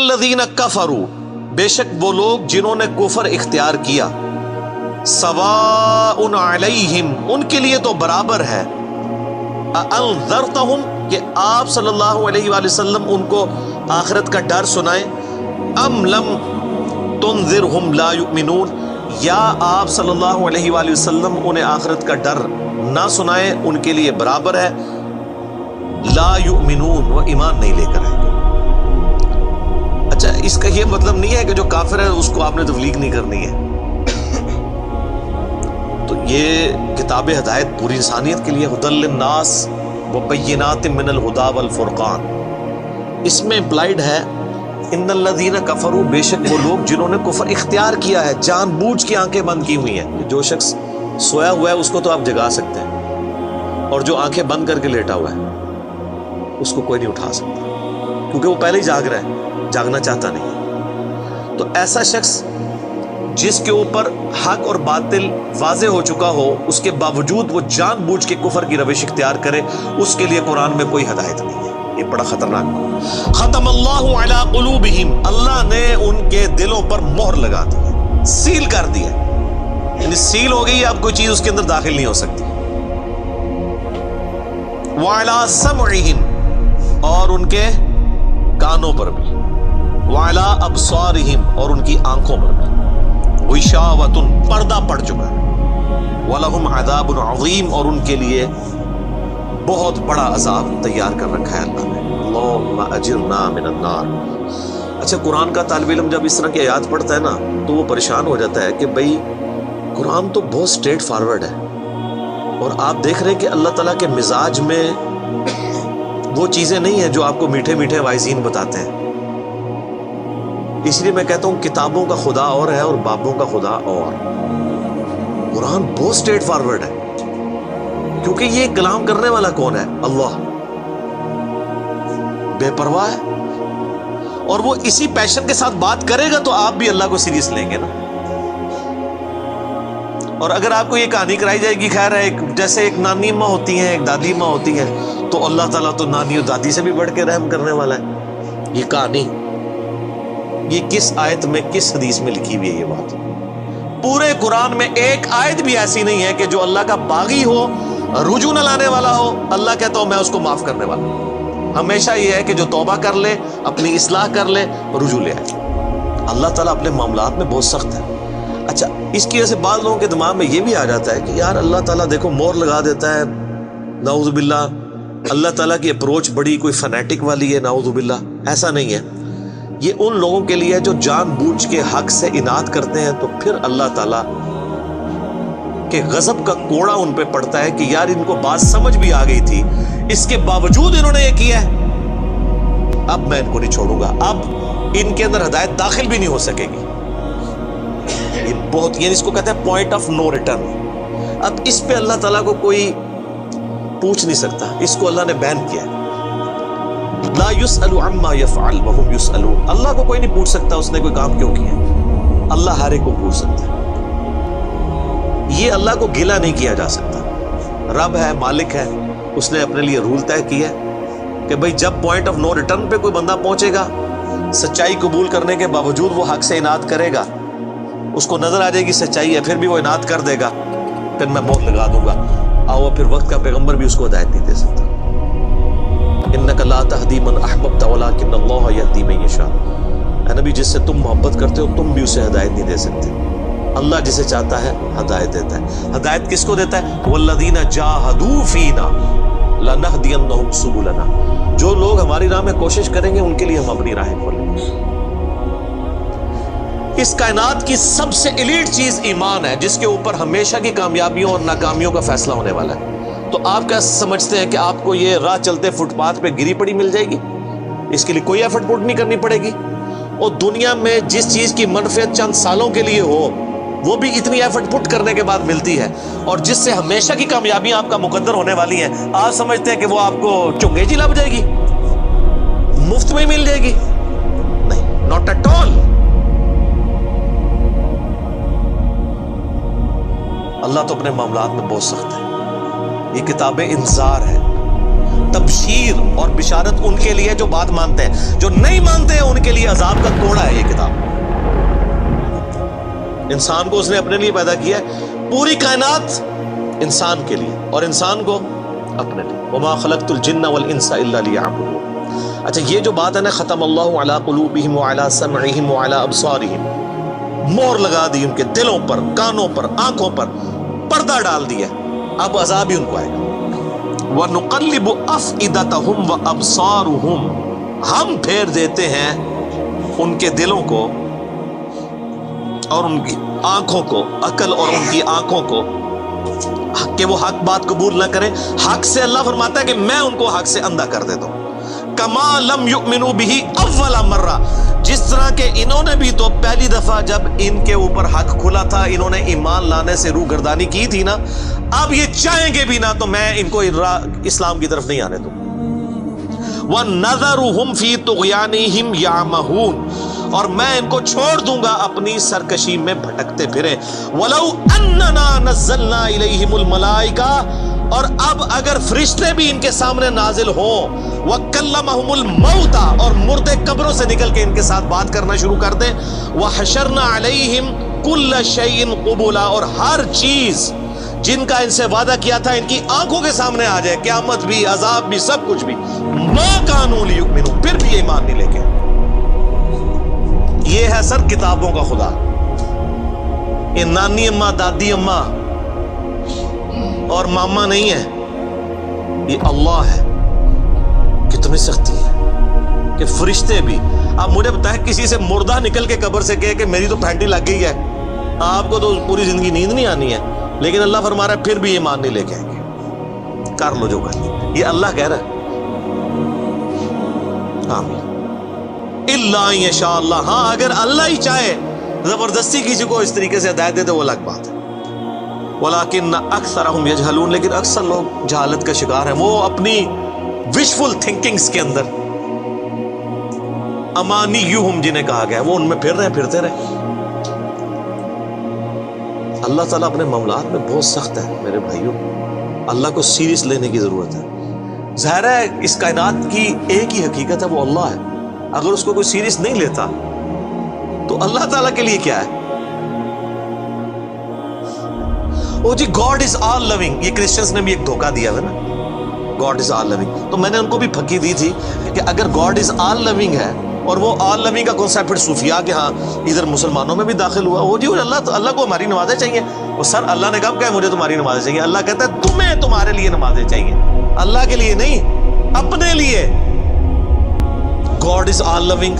الذین کفروا، بے شک وہ لوگ جنہوں نے کفر اختیار کیا، سواء علیہم، ان کے لیے تو برابر ہے، انذرتہم، کہ آپ صلی اللہ علیہ وآلہ وسلم ان کو آخرت کا ڈر سنائیں، ام لم تنذرہم لا یؤمنون، یا آپ صلی اللہ علیہ وآلہ وسلم انہیں آخرت کا ڈر نہ سنائیں، ان کے لیے برابر ہے، لا یؤمنون، وہ ایمان نہیں لے کر آئیں گے۔ اچھا، اس کا یہ مطلب نہیں ہے کہ جو کافر ہے اس کو آپ نے تبلیغ نہیں کرنی ہے۔ تو یہ کتاب ہدایت پوری انسانیت کے لیے، ہدی للناس وبینات من الہدی والفرقان، اس میں امپلائڈ ہے ان الذین کفروا، بے شک وہ لوگ جنہوں نے کفر اختیار کیا ہے، جان بوجھ کے آنکھیں بند کی ہوئی ہیں۔ جو شخص سویا ہوا ہے اس کو تو آپ جگا سکتے ہیں، اور جو آنکھیں بند کر کے لیٹا ہوا ہے اس کو کوئی نہیں اٹھا سکتا، کیونکہ وہ پہلے ہی جاگ رہا ہے، جاگنا چاہتا نہیں۔ تو ایسا شخص جس کے اوپر حق اور باطل واضح ہو چکا ہو، اس کے باوجود وہ جان بوجھ کے کفر کی روش اختیار کرے، اس کے لیے قرآن میں کوئی ہدایت نہیں ہے۔ یہ بڑا خطرناک۔ ختم اللہ علی قلوبہم، اللہ نے ان کے دلوں پر مہر لگا دی، سیل کر دیا، یعنی سیل ہو گئی، اب کوئی چیز اس کے اندر داخل نہیں ہو سکتی۔ وعلی سمعہم، اور ان کے کانوں پر بھی، وعلی ابصارہم، اور ان کی آنکھوں پر بھی، غشاوۃ، پردہ پڑ چکا ہے، وَلَهُمْ عَذَابٌ عَظِيمٌ، اور ان کے لیے بہت بڑا عذاب تیار کر رکھا ہے اللہ نے۔ اللہم اجرنا من النار۔ اچھا، قرآن کا طالب علم جب اس طرح کی آیات پڑھتا ہے نا تو وہ پریشان ہو جاتا ہے کہ بھئی قرآن تو بہت سٹریٹ فارورڈ ہے، اور آپ دیکھ رہے ہیں کہ اللہ تعالیٰ کے مزاج میں وہ چیزیں نہیں ہیں جو آپ کو میٹھے میٹھے وائزین بتاتے ہیں۔ اس لیے میں کہتا ہوں کتابوں کا خدا اور ہے اور بابوں کا خدا اور۔ قرآن بہت سٹریٹ فارورڈ ہے، کیونکہ یہ کلام کرنے والا کون ہے؟ اللہ، بے پرواہ ہے، اور وہ اسی پیشن کے ساتھ بات کرے گا تو آپ بھی اللہ کو سیریس لیں گے نا۔ اور اگر آپ کو یہ کہانی کرائی جائے گی، خیر ہے، جیسے ایک نانی ماں ہوتی ہیں، ایک دادی ماں ہوتی ہیں، تو اللہ تعالیٰ تو نانی اور دادی سے بھی بڑھ کے رحم کرنے والا ہے۔ یہ کہانی، یہ کس آیت میں، کس حدیث میں لکھی ہوئی ہے یہ بات؟ پورے قرآن میں ایک آیت بھی ایسی نہیں ہے کہ جو اللہ کا باغی ہو، رجوع نہ لانے والا ہو، اللہ کہتا ہوں میں اس کو معاف کرنے والا ہوں۔ ہمیشہ یہ ہے کہ جو توبہ کر لے، اپنی اصلاح کر لے، رجوع لے آئے۔ اللہ تعالیٰ اپنے معاملات میں بہت سخت ہے۔ اچھا، اس کی وجہ سے بعض لوگوں کے دماغ میں یہ بھی آ جاتا ہے کہ یار اللہ تعالیٰ دیکھو مور لگا دیتا ہے، نعوذ باللہ اللہ تعالیٰ کی اپروچ بڑی کوئی فنیٹک والی ہے، نعوذ باللہ۔ ایسا نہیں ہے، یہ ان لوگوں کے لیے جو جان بوجھ کے حق سے اناد کرتے ہیں، تو پھر اللہ تعالیٰ کہ غضب کا کوڑا ان پہ پڑتا ہے کہ یار ان کو بات سمجھ بھی آ گئی تھی، اس کے باوجود انہوں نے یہ کیا ہے، اب میں ان کو نہیں چھوڑوں گا، اب ان کے اندر ہدایت داخل بھی نہیں ہو سکے گی۔ یہ بہت، یعنی اس کو کہتے ہیں پوائنٹ آف نو ریٹرن۔ اب اس پہ اللہ تعالیٰ کو کوئی پوچھ نہیں سکتا، اس کو اللہ نے بین کیا ہے۔ لا يسأل عما يفعل وهم يسألون، اللہ کو کوئی نہیں پوچھ سکتا اس نے کوئی کام کیوں کیا، اللہ ہر ایک کو پوچھ سکتا ہے۔ یہ اللہ کو گلہ نہیں کیا جا سکتا، رب ہے، مالک ہے، اس نے اپنے لیے رول طے کیا ہے کہ بھئی جب پوائنٹ آف نو ریٹرن پہ کوئی بندہ پہنچے گا، سچائی قبول کرنے کے باوجود وہ حق سے اناد کرے گا، اس کو نظر آ جائے گی سچائی ہے، پھر بھی وہ اناد کر دے گا، پھر میں مہر لگا دوں گا، آؤ پھر وقت کا پیغمبر بھی اس کو ہدایت نہیں دے سکتا۔ انک لا تہدی من احببت ولکن اللہ یہدی من یشاء، اے نبی جس سے تم محبت کرتے ہو تم بھی اسے ہدایت نہیں دے سکتے، اللہ جسے چاہتا ہے ہدایت دیتا ہے۔ ہدایت کس کو دیتا ہے؟ والذین جاہدوا فینا لنہدینہم سبلنا، جو لوگ ہماری راہ میں کوشش کریں گے ان کے لیے ہم اپنی راہیں کھولیں گے۔ اس کائنات کی سب سے ایلیٹ چیز ایمان ہے، جس کے اوپر ہمیشہ کی کامیابیوں اور ناکامیوں کا فیصلہ ہونے والا ہے۔ تو آپ کیا سمجھتے ہیں کہ آپ کو یہ راہ چلتے فٹ پاتھ پہ گری پڑی مل جائے گی؟ اس کے لیے کوئی ایفرٹ پٹ نہیں کرنی پڑے گی۔ اور دنیا میں جس چیز کی منفعت چند سالوں کے لیے ہو وہ بھی اتنی ایفرٹ پٹ کرنے کے بعد ملتی ہے، اور جس سے ہمیشہ کی کامیابیاں آپ کا مقدر ہونے والی ہیں، آپ سمجھتے ہیں کہ وہ آپ کو چنگیزی لگ جائے گی، مفت میں مل جائے گی؟ نہیں، ناٹ ایٹ آل۔ اللہ تو اپنے معاملات میں بہت سخت ہے۔ یہ کتاب انذار ہے، تبشیر اور بشارت ان کے لیے جو بات مانتے ہیں، جو نہیں مانتے ہیں ان کے لیے عذاب کا کوڑا ہے یہ کتاب۔ انسان کو اس نے اپنے لیے پیدا کیا ہے، پوری کائنات انسان کے لیے اور انسان کو اپنے لیے۔ وما خلقت الجن والانس الا لیعبدون۔ اچھا یہ جو بات ہے نا، ختم اللہ علی قلوبہم وعلی سمعہم وعلی ابصارہم، مہر لگا دی ان کے دلوں پر، کانوں پر، آنکھوں پر، پردہ ڈال دیا، اب عذاب ہی ان کو آئے گا۔ وَنُقَلِّبُ أَفْئِدَتَهُمْ وَأَبْصَارُهُمْ، ہم پھیر دیتے ہیں ان کے دلوں کو اور ان کی آنکھوں کو، عقل اور ان کی آنکھوں کو، کہ وہ حق بات قبول نہ کریں۔ حق سے اللہ فرماتا ہے کہ میں ان کو حق سے اندھا کر دیتا ہوں۔ کما لم یؤمنوا بہ اول مرہ، جس طرح کہ انہوں نے بھی تو پہلی دفعہ جب ان کے اوپر حق کھلا تھا انہوں نے ایمان لانے سے روح گردانی کی تھی نا، اب یہ چاہیں گے بھی نہ تو میں ان کو اسلام کی طرف نہیں آنے دوں۔ وَنَذَرُهُمْ فِي طُغْيَانِهِمْ يَعْمَهُونَ، اور میں ان کو چھوڑ دوں گا اپنی سرکشی میں بھٹکتے پھریں۔ وَلَوْ أَنَّنَا نَزَّلْنَا إِلَيْهِمُ الْمَلَائِكَةَ، اور اب اگر فرشتے بھی ان کے سامنے نازل ہوں، وَكَلَّمَهُمُ الْمَوْتَى، اور مردے قبروں سے نکل کے ان کے ساتھ بات کرنا شروع کر دیں، وَحَشَرْنَا عَلَيْهِمْ كُلَّ شَيْءٍ قُبُلًا، اور ہر چیز جن کا ان سے وعدہ کیا تھا ان کی آنکھوں کے سامنے آ جائے، قیامت بھی، عذاب بھی، سب کچھ بھی، مَا كَانُوا لِيُؤْمِنُوا، پھر بھی یہ ایمان نہیں لے کے۔ یہ ہے سر کتابوں کا خدا، یہ نانی اماں، دادی اماں اور ماما نہیں ہے، یہ اللہ ہے۔ کتنی سختی ہے کہ فرشتے بھی، اب مجھے بتائیں کسی سے مردہ نکل کے قبر سے کہے کہ میری تو پھینٹی لگ گئی ہے، آپ کو تو پوری زندگی نیند نہیں آنی ہے، لیکن اللہ فرما رہا ہے پھر بھی ایمان نہیں لے کے آئیں گے، کر لو جو کرنا، یہ اللہ کہہ رہا ہے۔ آمین۔ الا ان یشاء اللہ، ہاں اگر اللہ ہی چاہے زبردستی کسی کو اس طریقے سے ہدایت دے تو وہ الگ بات ہے۔ ولیکن اکثرہم یجہلون، لیکن اکثر لوگ جہالت کا شکار ہیں، وہ اپنی وشفل تھنکنگز کے اندر، امانیہم جنہیں کہا گیا ہے، وہ ان میں پھر رہے ہیں، پھرتے رہے۔ اللہ تعالیٰ اپنے معاملات میں بہت سخت ہے میرے بھائیوں، اللہ کو سیریس لینے کی ضرورت ہے۔ ظاہر ہے اس کائنات کی ایک ہی حقیقت ہے، وہ اللہ ہے، اگر اس کو کوئی سیریس نہیں لیتا تو اللہ تعالیٰ کے لیے کیا ہے؟ او جی گاڈ از آل لونگ، یہ کرسچنز نے بھی ایک دھوکہ دیا ہے نا، گاڈ از آل لونگ، تو میں نے ان کو بھی پھکی دی تھی کہ اگر گاڈ از آل لونگ ہے اور وہ آل لونگ کا کنسیپٹ پھر صوفیاء کے ہاں ادھر مسلمانوں میں بھی داخل ہوا، وہ جی اللہ کو ہماری نمازیں چاہیے، وہ سر اللہ نے کب کہا مجھے تمہاری نمازیں چاہیے؟ اللہ کہتا ہے تمہیں تمہارے لیے نمازیں چاہیے، اللہ کے لیے نہیں، اپنے لیے۔ گاڈ از آل لونگ،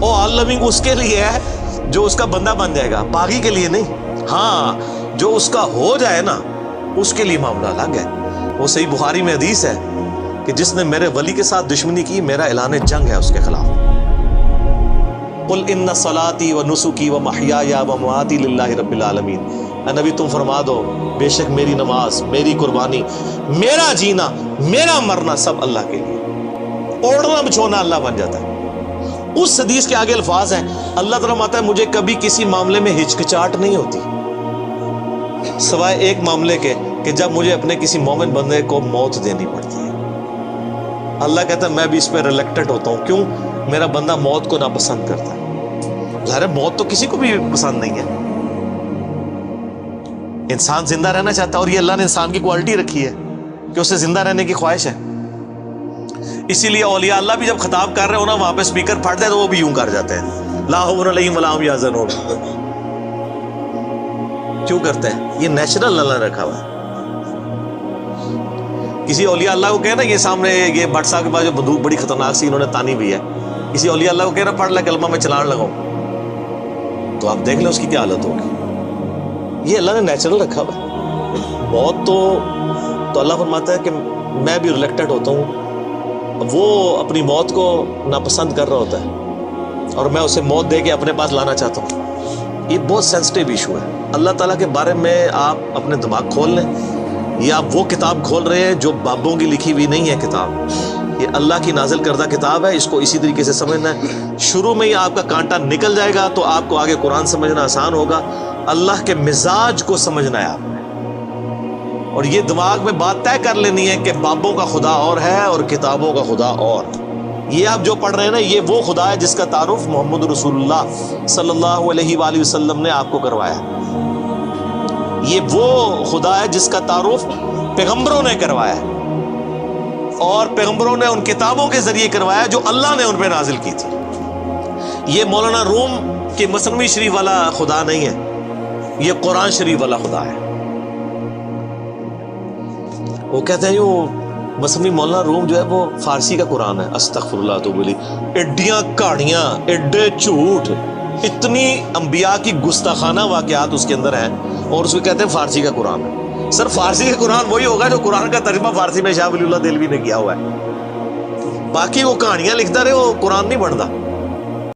او آل لونگ اس کے لیے ہے جو اس کا بندہ بن جائے گا، باغی کے لیے نہیں۔ ہاں جو اس کا ہو جائے نا اس کے لیے معاملہ الگ ہے۔ وہ صحیح بخاری میں حدیث ہے کہ جس نے میرے ولی کے ساتھ دشمنی کی میرا اعلان جنگ ہے اس کے خلاف۔ قل ان صلاتي ونسكي ومحياي ومماتي للہ رب العالمین، اے نبی تم فرما دو بے شک میری نماز، میری قربانی، میرا جینا، میرا مرنا سب اللہ کے لیے۔ اوڑھنا بچھونا اللہ بن جاتا ہے۔ اس حدیث کے آگے الفاظ ہیں، اللہ تعالیٰ فرماتا ہے مجھے کبھی کسی معاملے میں ہچکچاہٹ نہیں ہوتی سوائے ایک معاملے کے کہ جب مجھے اپنے کسی مومن بندے کو موت دینی پڑتی ہے۔ اللہ کہتا ہے میں بھی اس پہ ریلیکٹڈ ہوتا ہوں، کیوں؟ میرا بندہ موت کو ناپسند کرتا ہے۔ ظاہر ہے موت تو کسی کو بھی پسند نہیں ہے، انسان زندہ رہنا چاہتا ہے، اور یہ اللہ نے انسان کی کوالٹی رکھی ہے کہ اسے زندہ رہنے کی خواہش ہے۔ اسی لیے اولیاء اللہ بھی جب خطاب کر رہے ہو نا وہاں پہ اسپیکر پھٹ جائے تو وہ بھی یوں کر جاتے ہیں، لا خوف علیہم ولا هم یحزنون۔ کیوں کرتے ہیں؟ یہ نیچرل اللہ نے رکھا ہوا ہے۔ کسی اولیاء اللہ کو کہنا یہ سامنے یہ بٹ صاحب کے پاس جو بندوق بڑی خطرناک سی انہوں نے تانی بھی ہے، کسی اولیاء اللہ کو کہنا پڑھ لے کلمہ میں چلان لگاؤں، تو آپ دیکھ لیں اس کی کیا حالت ہوگی۔ یہ اللہ نے نیچرل رکھا ہوا ہے۔ موت تو اللہ فرماتا ہے کہ میں بھی ریلیکٹڈ ہوتا ہوں، وہ اپنی موت کو ناپسند کر رہا ہوتا ہے اور میں اسے موت دے کے اپنے پاس لانا چاہتا ہوں۔ یہ بہت سینسٹیو ایشو ہے۔ اللہ تعالیٰ کے بارے میں آپ اپنے دماغ کھول لیں، یہ آپ وہ کتاب کھول رہے ہیں جو بابوں کی لکھی ہوئی نہیں ہے کتاب، یہ اللہ کی نازل کردہ کتاب ہے، اس کو اسی طریقے سے سمجھنا ہے۔ شروع میں ہی آپ کا کانٹا نکل جائے گا تو آپ کو آگے قرآن سمجھنا آسان ہوگا۔ اللہ کے مزاج کو سمجھنا ہے آپ نے، اور یہ دماغ میں بات طے کر لینی ہے کہ بابوں کا خدا اور ہے اور کتابوں کا خدا اور. یہ آپ جو پڑھ رہے ہیں نا، یہ وہ خدا ہے جس کا تعارف محمد رسول اللہ صلی اللہ علیہ وآلہ وسلم نے آپ کو کروایا. یہ وہ خدا ہے جس کا تعارف پیغمبروں نے کروایا ہے، اور پیغمبروں نے ان کتابوں کے ذریعے کروایا جو اللہ نے ان پہ نازل کی تھی. یہ مولانا روم کے مثنوی شریف والا خدا نہیں ہے، یہ قرآن شریف والا خدا ہے. وہ کہتے ہیں وہ مثنوی مولانا روم جو ہے وہ فارسی کا قرآن ہے. استغفر اللہ تو بولی، ایڈیاں کہانیاں، ایڈے جھوٹ، اتنی انبیاء کی گستاخانہ واقعات اس کے اندر ہیں، اور اس کو کہتے ہیں فارسی کا قرآن ہے. سر فارسی کا قرآن وہی ہوگا جو قرآن کا ترجمہ فارسی میں شاہ ولی اللہ دہلوی نے کیا ہوا ہے. باقی وہ کہانیاں لکھتا رہے، وہ قرآن نہیں بنتا.